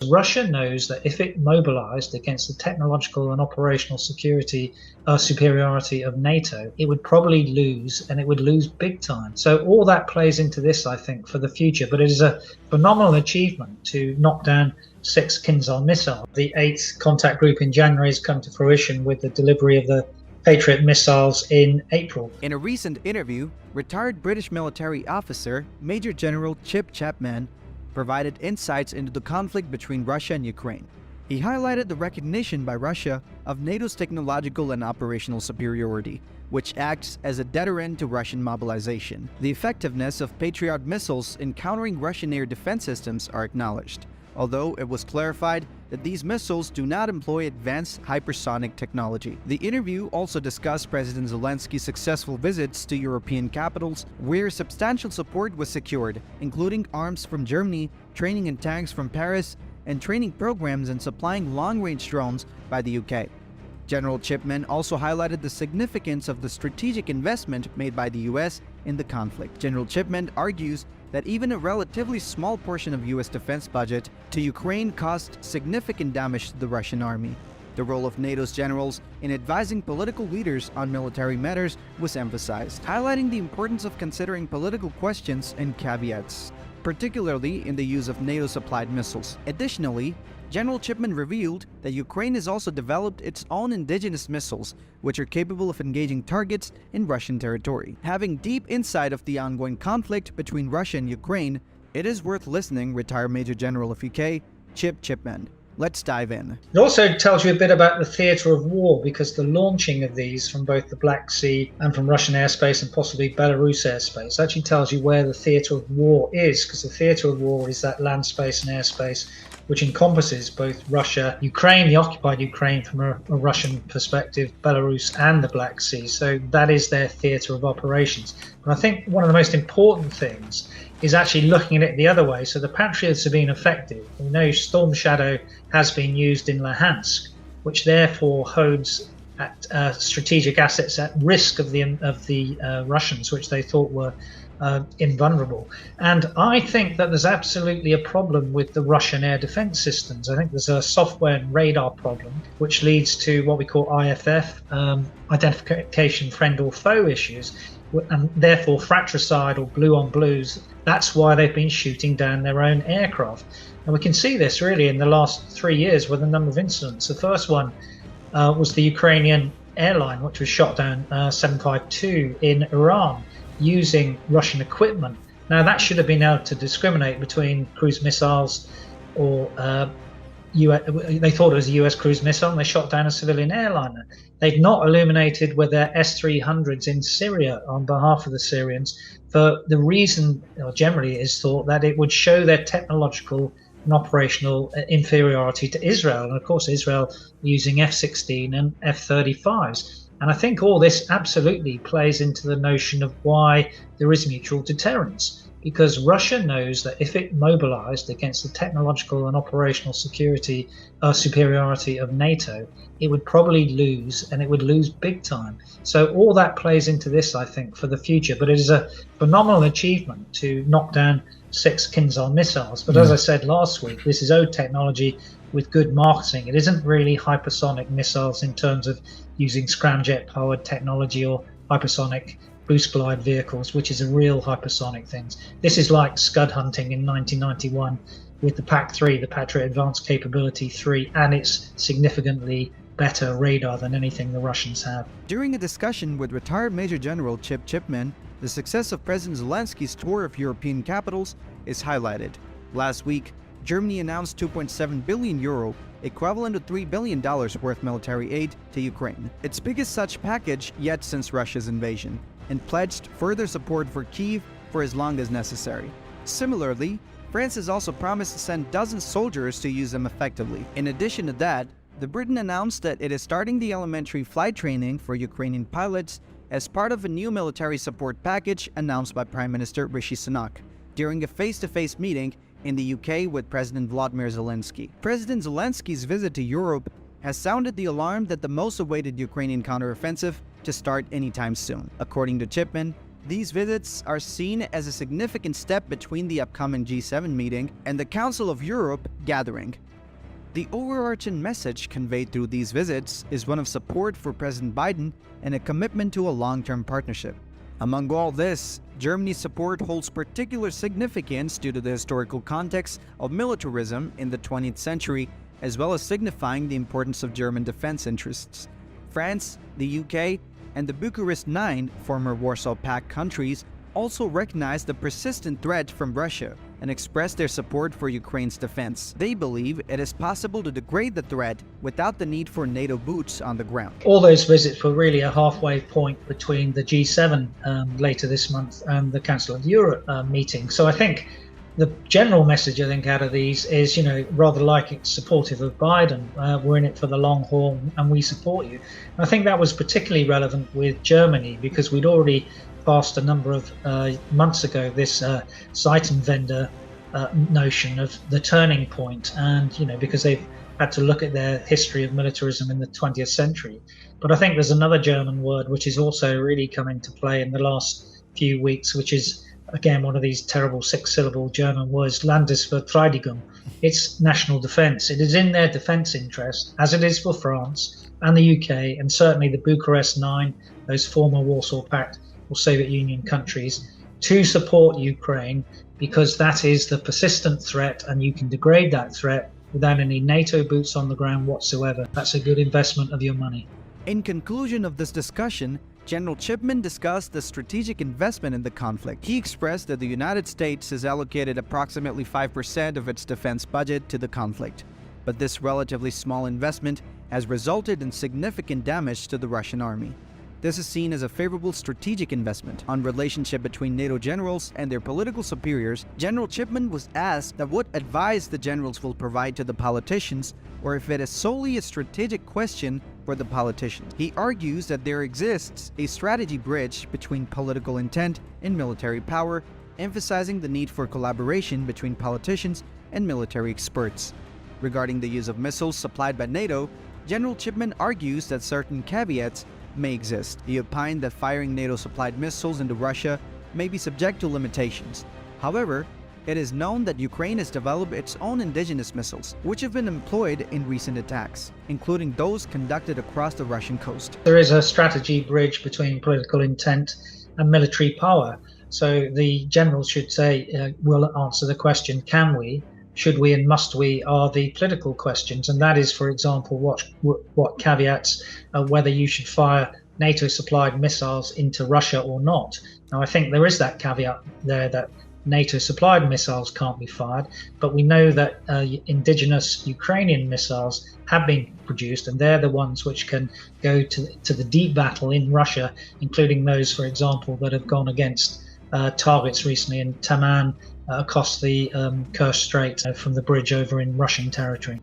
Russia knows that if it mobilized against the technological and operational superiority of NATO, it would probably lose, and it would lose big time. So all that plays into this, I think, for the future. But it is a phenomenal achievement to knock down 6 Kinzhal missiles. The 8th contact group in January has come to fruition with the delivery of the Patriot missiles in April. In a recent interview, retired British military officer Major General Chapman provided insights into the conflict between Russia and Ukraine. He highlighted the recognition by Russia of NATO's technological and operational superiority, which acts as a deterrent to Russian mobilization. The effectiveness of Patriot missiles in countering Russian air defense systems are acknowledged, although it was clarified that these missiles do not employ advanced hypersonic technology. The interview also discussed President Zelensky's successful visits to European capitals, where substantial support was secured, including arms from Germany, training in tanks from Paris, and training programs and supplying long-range drones by the UK. General Chapman also highlighted the significance of the strategic investment made by the US in the conflict. General Chapman argues that even a relatively small portion of US defense budget to Ukraine caused significant damage to the Russian army. The role of NATO's generals in advising political leaders on military matters was emphasized, highlighting the importance of considering political questions and caveats, particularly in the use of NATO-supplied missiles. Additionally, General Chapman revealed that Ukraine has also developed its own indigenous missiles, which are capable of engaging targets in Russian territory. Having deep insight of the ongoing conflict between Russia and Ukraine, it is worth listening, retired Major General of UK, Chapman. Let's dive in. It also tells you a bit about the theatre of war, because the launching of these from both the Black Sea and from Russian airspace and possibly Belarus airspace actually tells you where the theatre of war is, because the theatre of war is that land space and airspace which encompasses both Russia, Ukraine, the occupied Ukraine from a Russian perspective, Belarus and the Black Sea. So that is their theatre of operations. And I think one of the most important things is actually looking at it the other way. So the Patriots have been effective. We know Storm Shadow has been used in Luhansk, which therefore holds at strategic assets at risk of the Russians, which they thought were invulnerable. And I think that there's absolutely a problem with the Russian air defense systems. I think there's a software and radar problem, which leads to what we call IFF, identification friend or foe issues, and therefore fratricide or blue on blues. That's why they've been shooting down their own aircraft. And we can see this really in the last 3 years with a number of incidents. The first one was the Ukrainian airline, which was shot down 752 in Iran using Russian equipment. Now that should have been able to discriminate between cruise missiles or they thought it was a US cruise missile, and they shot down a civilian airliner. They've not illuminated with their S-300s in Syria on behalf of the Syrians for the reason, generally is thought, that it would show their technological and operational inferiority to Israel. And of course Israel using F-16 and F-35s. And I think all this absolutely plays into the notion of why there is mutual deterrence, because Russia knows that if it mobilized against the technological and operational superiority of NATO, it would probably lose, and it would lose big time. So all that plays into this, I think, for the future. But it is a phenomenal achievement to knock down 6 Kinzhal missiles. But as I said last week, this is old technology with good marketing. It isn't really hypersonic missiles in terms of using scramjet powered technology or hypersonic boost glide vehicles, which is a real hypersonic thing. This is like scud hunting in 1991 with the PAC-3, the Patriot Advanced Capability 3, and it's significantly better radar than anything the Russians have. During a discussion with retired Major General Chapman, the success of President Zelensky's tour of European capitals is highlighted. Last week, Germany announced €2.7 billion, equivalent to $3 billion worth military aid to Ukraine, its biggest such package yet since Russia's invasion, and pledged further support for Kyiv for as long as necessary. Similarly, France has also promised to send dozens of soldiers to use them effectively. In addition to that, Britain announced that it is starting the elementary flight training for Ukrainian pilots as part of a new military support package announced by Prime Minister Rishi Sunak during a face-to-face meeting in the UK with President Volodymyr Zelensky. President Zelensky's visit to Europe has sounded the alarm that the most awaited Ukrainian counteroffensive to start anytime soon. According to Chapman, these visits are seen as a significant step between the upcoming G7 meeting and the Council of Europe gathering, The overarching message conveyed through these visits is one of support for President Biden and a commitment to a long-term partnership. Among all this, Germany's support holds particular significance due to the historical context of militarism in the 20th century, as well as signifying the importance of German defense interests. France, the UK, and the Bucharest Nine, former Warsaw Pact countries, also recognized the persistent threat from Russia and expressed their support for Ukraine's defense. They believe it is possible to degrade the threat without the need for NATO boots on the ground. All those visits were really a halfway point between the G7 later this month and the Council of Europe meeting. So I think the general message, out of these is, rather like it's supportive of Biden. We're in it for the long haul and we support you. And I think that was particularly relevant with Germany because we'd already passed a number of months ago this Zeitenwende notion of the turning point, and because they've had to look at their history of militarism in the 20th century. But I think there's another German word which is also really come into play in the last few weeks, which is again one of these terrible 6-syllable German words, Landesverteidigung. It's national defence. It is in their defence interest, as it is for France and the UK, and certainly the Bucharest Nine, those former Warsaw Pact or Soviet Union countries, to support Ukraine, because that is the persistent threat, and you can degrade that threat without any NATO boots on the ground whatsoever. That's a good investment of your money. In conclusion of this discussion, General Chapman discussed the strategic investment in the conflict. He expressed that the United States has allocated approximately 5% of its defense budget to the conflict, but this relatively small investment has resulted in significant damage to the Russian army. This is seen as a favorable strategic investment. On relationship between NATO generals and their political superiors, General Chapman was asked that what advice the generals will provide to the politicians, or if it is solely a strategic question for the politicians. He argues that there exists a strategy bridge between political intent and military power, emphasizing the need for collaboration between politicians and military experts. Regarding the use of missiles supplied by NATO, General Chapman argues that certain caveats may exist. He opined that firing NATO-supplied missiles into Russia may be subject to limitations. However, it is known that Ukraine has developed its own indigenous missiles, which have been employed in recent attacks, including those conducted across the Russian coast. There is a strategy bridge between political intent and military power. So the generals should say, we'll answer the question, can we, should we, and must we, are the political questions. And that is, for example, what caveats, whether you should fire NATO-supplied missiles into Russia or not. Now, I think there is that caveat there that NATO-supplied missiles can't be fired, but we know that indigenous Ukrainian missiles have been produced, and they're the ones which can go to the deep battle in Russia, including those, for example, that have gone against targets recently in Chapman across the Kerch Strait from the bridge over in Russian territory.